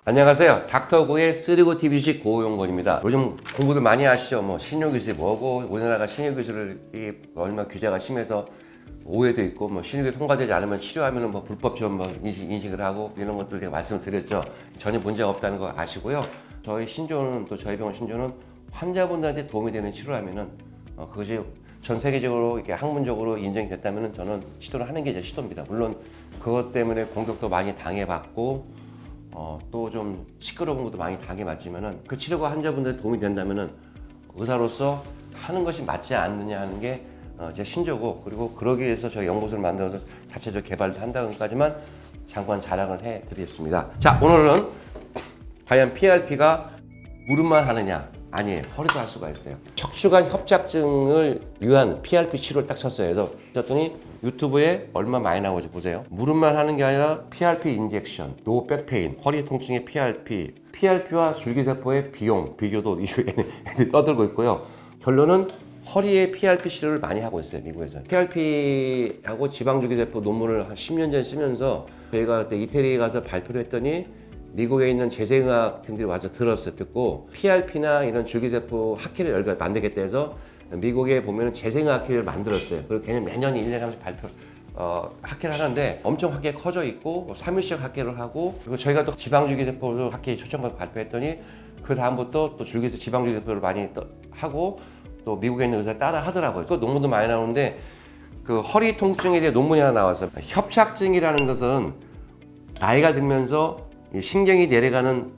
안녕하세요. 닥터고의 쓰리고 TV식 고용건입니다. 요즘 공부들 많이 하시죠? 뭐 신유기술이 뭐고, 우리나라가 신유기술이 얼마나 규제가 심해서 오해도 있고, 뭐 신유기술 통과되지 않으면 치료하면은 뭐 불법처럼 뭐 인식을 하고 이런 것들 제가 말씀을 드렸죠. 전혀 문제가 없다는 거 아시고요. 저희 신조는 또 저희 병원 신조는 환자분들한테 도움이 되는 치료라면은 그것이 전 세계적으로 이렇게 학문적으로 인정이 됐다면은 저는 시도를 하는 게 제 시도입니다. 물론 그것 때문에 공격도 많이 당해봤고. 또 좀 시끄러운 것도 많이 당해봤지만은 그 치료가 환자분들에 도움이 된다면은 의사로서 하는 것이 맞지 않느냐 하는 게 제 신조고, 그리고 그러기 위해서 저희 연구소를 만들어서 자체적으로 개발도 한다는까지만 잠깐 자랑을 해드리겠습니다. 자, 오늘은 과연 PRP가 무릎만 하느냐? 아니에요. 허리도 할 수가 있어요. 척추관 협착증을 위한 PRP 치료를 딱 쳤어요. 그래서 쳤더니 유튜브에 얼마 많이 나오지 보세요. 무릎만 하는 게 아니라 PRP 인젝션, 노 백페인, 허리 통증의 PRP, PRP와 줄기세포의 비교도 애들이 떠들고 있고요. 결론은 허리에 PRP 치료를 많이 하고 있어요, 미국에서. PRP하고 지방줄기세포 논문을 한 10년 전에 쓰면서 저희가 그때 이태리에 가서 발표를 했더니 미국에 있는 재생의학 등들이 와서 들었어요. 듣고 PRP나 이런 줄기세포 학회를 열가 만들겠다 해서 미국에 보면은 재생의학회를 만들었어요. 그리고 걔는 매년 1년에 한 번씩 학회를 하는데 엄청 학회 커져 있고 3일씩 학회를 하고, 그리고 저희가 또 지방줄기세포 학회에 초청받고 발표했더니 그 다음부터 또 지방줄기세포를 많이 하고 또 미국에 있는 의사 따라 하더라고요. 그 논문도 많이 나오는데 그 허리 통증에 대해 논문이 하나 나왔어요. 협착증이라는 것은 나이가 들면서 신경이 내려가는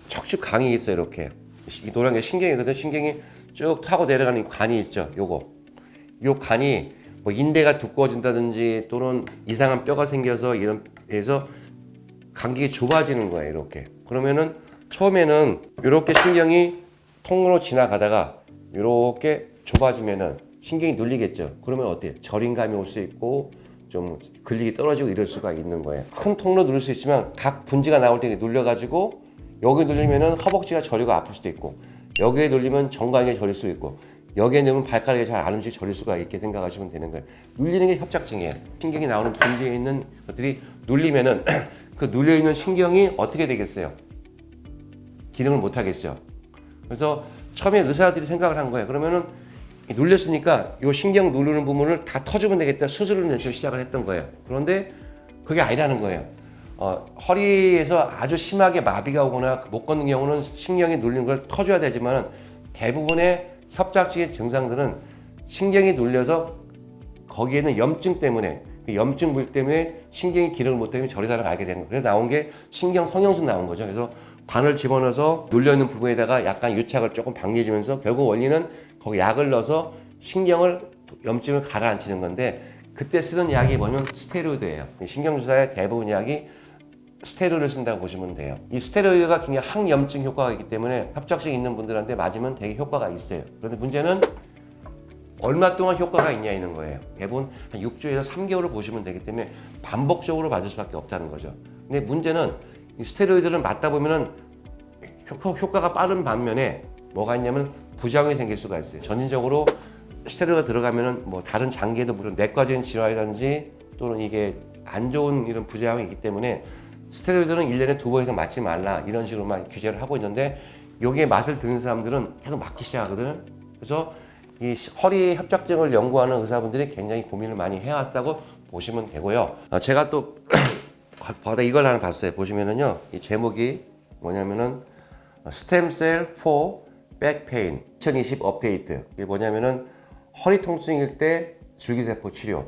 척추강이 있어요. 이렇게 이 노란 게 신경이거든. 신경이 쭉 타고 내려가는 관이 있죠. 요 관이 뭐 인대가 두꺼워진다든지 또는 이상한 뼈가 생겨서 이런 해서 간격이 좁아지는 거예요. 이렇게. 그러면은 처음에는 이렇게 신경이 통로 지나가다가 이렇게 좁아지면은 신경이 눌리겠죠. 그러면 어때요? 저림감이 올 수 있고 좀 근력이 떨어지고 이럴 수가 있는 거예요. 큰 통로 누를 수 있지만 각 분지가 나올 때 눌려가지고 여기 눌리면은 허벅지가 저리고 아플 수도 있고, 여기에 눌리면 정강이 저릴 수 있고, 여기에 누르면 발가락이 잘 안 움직여 저릴 수가 있게 생각하시면 되는 거예요. 눌리는 게 협착증이에요. 신경이 나오는 분지에 있는 것들이 눌리면은 그 눌려 있는 신경이 어떻게 되겠어요? 기능을 못 하겠죠. 그래서 처음에 의사들이 생각을 한 거예요. 그러면은 눌렸으니까 이 신경 누르는 부분을 다 터주면 되겠다, 수술을 내서 시작을 했던 거예요. 그런데 그게 아니라는 거예요. 허리에서 아주 심하게 마비가 오거나 못 걷는 경우는 신경이 눌리는 걸 터줘야 되지만 대부분의 협착증의 증상들은 신경이 눌려서 거기에는 염증 때문에, 그 염증 부위 때문에 신경이 기능을 못하면 저리다가 알게 된 거예요. 그래서 나온 게 신경 성형수 나온 거죠. 그래서 관을 집어넣어서 눌려있는 부분에다가 약간 유착을 조금 방해해주면서 결국 원리는 거기 약을 넣어서 신경을, 염증을 가라앉히는 건데, 그때 쓰는 약이 뭐냐면 스테로이드예요. 신경주사의 대부분 약이 스테로이드를 쓴다고 보시면 돼요. 이 스테로이드가 굉장히 항염증 효과가 있기 때문에 협착증 있는 분들한테 맞으면 되게 효과가 있어요. 그런데 문제는 얼마 동안 효과가 있냐는 거예요. 대부분 한 6주에서 3개월을 보시면 되기 때문에 반복적으로 맞을 수밖에 없다는 거죠. 근데 문제는 이 스테로이드를 맞다 보면은 효과가 빠른 반면에 뭐가 있냐면 부작용이 생길 수가 있어요. 전인적으로 스테로이드가 들어가면은 뭐 다른 장기에도 물론 내과적인 질환이라든지 또는 이게 안 좋은 이런 부작용이 있기 때문에 스테로이드는 1년에 2번 이상 맞지 말라, 이런 식으로만 규제를 하고 있는데, 여기에 맛을 들는 사람들은 계속 맞기 시작하거든. 그래서 이 허리 협착증을 연구하는 의사분들이 굉장히 고민을 많이 해왔다고 보시면 되고요. 제가 또 바다 이걸 하나 봤어요. 보시면은요, 이 제목이 뭐냐면은 스템셀 for back pain 2020 업데이트. 이게 뭐냐면은 허리 통증일 때 줄기세포 치료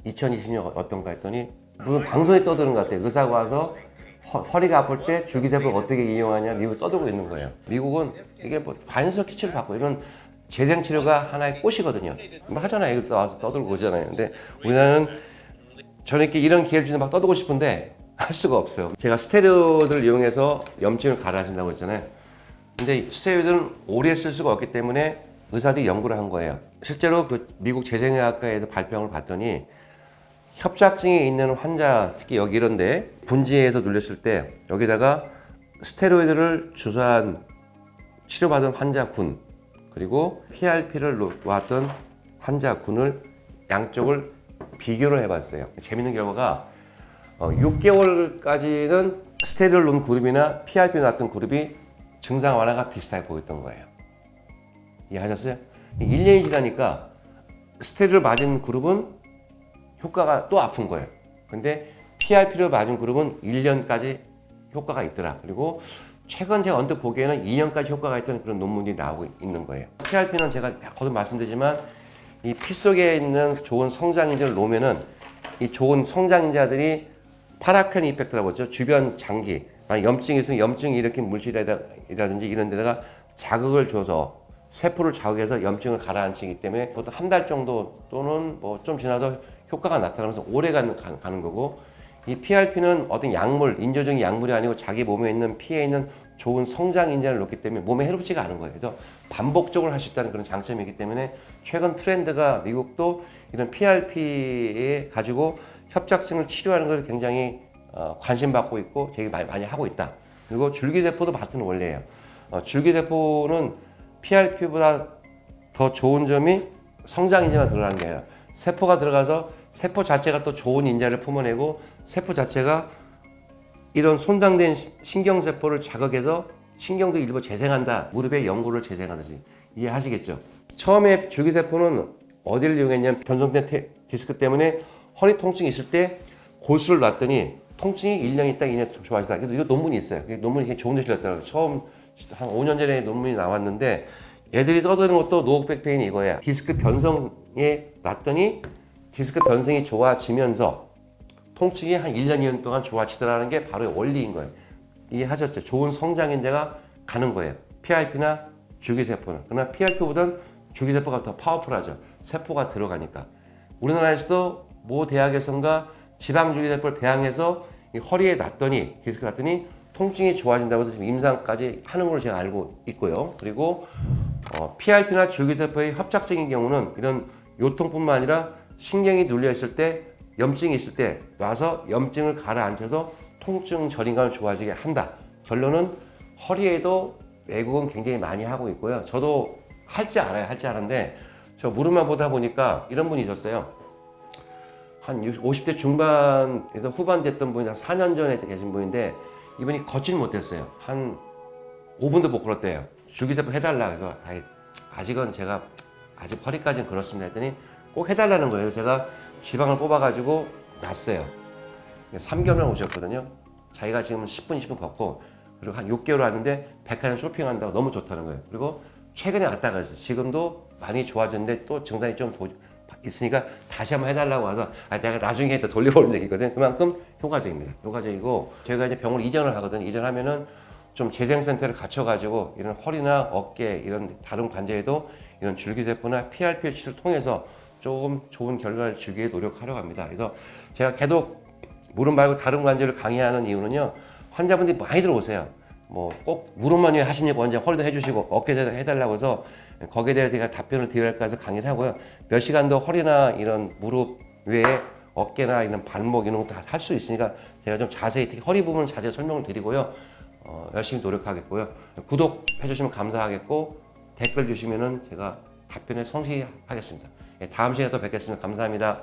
2020년 어떤가 했더니 무슨 방송에 떠드는 것 같아요. 의사가 와서 허리가 아플 때 줄기세포를 어떻게 이용하냐 미국 떠들고 있는 거예요. 미국은 이게 뭐 자연스럽게 치료를 받고 이런 재생치료가 하나의 꽃이거든요. 뭐 하잖아요. 여기서 와서 떠들고 그러잖아요. 근데 우리나라는 저는 이런 기회를 주는 막 떠들고 싶은데 할 수가 없어요. 제가 스테로이드를 이용해서 염증을 가라앉힌다고 했잖아요. 근데 스테로이드는 오래 쓸 수가 없기 때문에 의사들이 연구를 한 거예요. 실제로 그 미국 재생의학과에서 발병을 봤더니 협착증이 있는 환자, 특히 여기 이런데 분지에도 눌렸을 때 여기다가 스테로이드를 주사한 치료받은 환자군, 그리고 PRP를 놓았던 환자군을 양쪽을 비교를 해봤어요. 재밌는 결과가 6개월까지는 스테로이드를 놓은 그룹이나 PRP 놨던 그룹이 증상 완화가 비슷하게 보였던 거예요. 이해하셨어요? 1년이 지나니까 스테로이드를 맞은 그룹은 효과가 또 아픈 거예요. 근데 PRP를 맞은 그룹은 1년까지 효과가 있더라. 그리고 최근 제가 언뜻 보기에는 2년까지 효과가 있다는 그런 논문이 나오고 있는 거예요. PRP는 제가 거듭 말씀드리지만 이 피 속에 있는 좋은 성장인자를 놓으면은 이 좋은 성장인자들이 파라켄 이펙트라고 하죠. 주변 장기, 염증이 있으면 염증이 일으킨 물질이라든지 이런 데다가 자극을 줘서 세포를 자극해서 염증을 가라앉히기 때문에 보통 한 달 정도 또는 뭐 좀 지나서 효과가 나타나면서 오래 가는 거고, 이 PRP는 어떤 약물, 인조적인 약물이 아니고 자기 몸에 있는 피에 있는 좋은 성장 인자를 놓기 때문에 몸에 해롭지가 않은 거예요. 그래서 반복적으로 할 수 있다는 그런 장점이기 때문에 최근 트렌드가 미국도 이런 PRP에 가지고 협착증을 치료하는 걸 굉장히 관심받고 있고 되게 많이 하고 있다. 그리고 줄기세포도 같은 원리예요. 줄기세포는 PRP보다 더 좋은 점이 성장 인자가 들어가는 게 아니라 세포가 들어가서 세포 자체가 또 좋은 인자를 품어내고 세포 자체가 이런 손상된 신경세포를 자극해서 신경도 일부 재생한다. 무릎의 연골을 재생하듯이. 이해하시겠죠? 처음에 줄기세포는 어디를 이용했냐면 변성된 디스크 때문에 허리 통증이 있을 때 골수를 놨더니 통증이 1년 있다 2년 좋아지다. 그래도 이거 논문이 있어요. 논문이 좋은 데 실렸더라고요. 처음 한 5년 전에 논문이 나왔는데 애들이 떠드는 것도 노흑백페인이 이거야. 디스크 변성에 놨더니 디스크 변성이 좋아지면서 통증이 한 1년, 2년 동안 좋아지더라는 게 바로 원리인 거예요. 이해하셨죠? 좋은 성장인자가 가는 거예요. PRP나 줄기세포는. 그러나 PRP보다는 줄기세포가 더 파워풀하죠. 세포가 들어가니까. 우리나라에서도 모 대학에선가 지방줄기세포를 배양해서 이 허리에 놨더니, 디스크 놨더니 통증이 좋아진다고 해서 지금 임상까지 하는 걸로 제가 알고 있고요. 그리고 PRP나 줄기세포의 협착증인 경우는 이런 요통뿐만 아니라 신경이 눌려 있을 때, 염증이 있을 때 놔서 염증을 가라앉혀서 통증 저림감을 좋아지게 한다. 결론은 허리에도 외국은 굉장히 많이 하고 있고요. 저도 할 줄 알아요. 할 줄 아는데 저 무릎만 보다 보니까 이런 분이 있었어요. 한 50대 중반에서 후반 됐던 분이 한 4년 전에 계신 분인데 이분이 걷지는 못했어요. 한 5분도 못 걸었대요. 줄기세포 해달라. 그래서 아직은 제가 아직 허리까지는 그렇습니다 했더니 꼭 해달라는 거예요. 제가 지방을 뽑아가지고 놨어요. 3개월 오셨거든요. 자기가 지금 10분, 20분 걷고 그리고 한 6개월 왔는데 백화점 쇼핑한다고 너무 좋다는 거예요. 그리고 최근에 왔다가 그랬어요. 지금도 많이 좋아졌는데 또 증상이 좀 있으니까 다시 한번 해달라고 와서 내가 나중에 또 돌려보는 얘기거든. 그만큼 효과적입니다. 효과적이고 저희가 이제 병원 이전을 하거든요. 이전하면은 좀 재생센터를 갖춰가지고 이런 허리나 어깨 이런 다른 관절에도 이런 줄기세포나 PRP-를 통해서 조금 좋은 결과를 주기 위해 노력하려고 합니다. 그래서 제가 계속 무릎 말고 다른 관절을 강의하는 이유는요. 환자분들이 많이 들어오세요. 뭐 꼭 무릎만 위해 하십니까? 원장 허리도 해주시고 어깨도 해달라고 해서 거기에 대해서 제가 답변을 드릴까 해서 강의를 하고요. 몇 시간 더 허리나 이런 무릎 외에 어깨나 이런 발목 이런 것도 할 수 있으니까 제가 좀 자세히 특히 허리 부분 자세히 설명을 드리고요. 열심히 노력하겠고요. 구독해 주시면 감사하겠고 댓글 주시면은 제가 답변에 성실히 하겠습니다. 다음 시간에 또 뵙겠습니다. 감사합니다.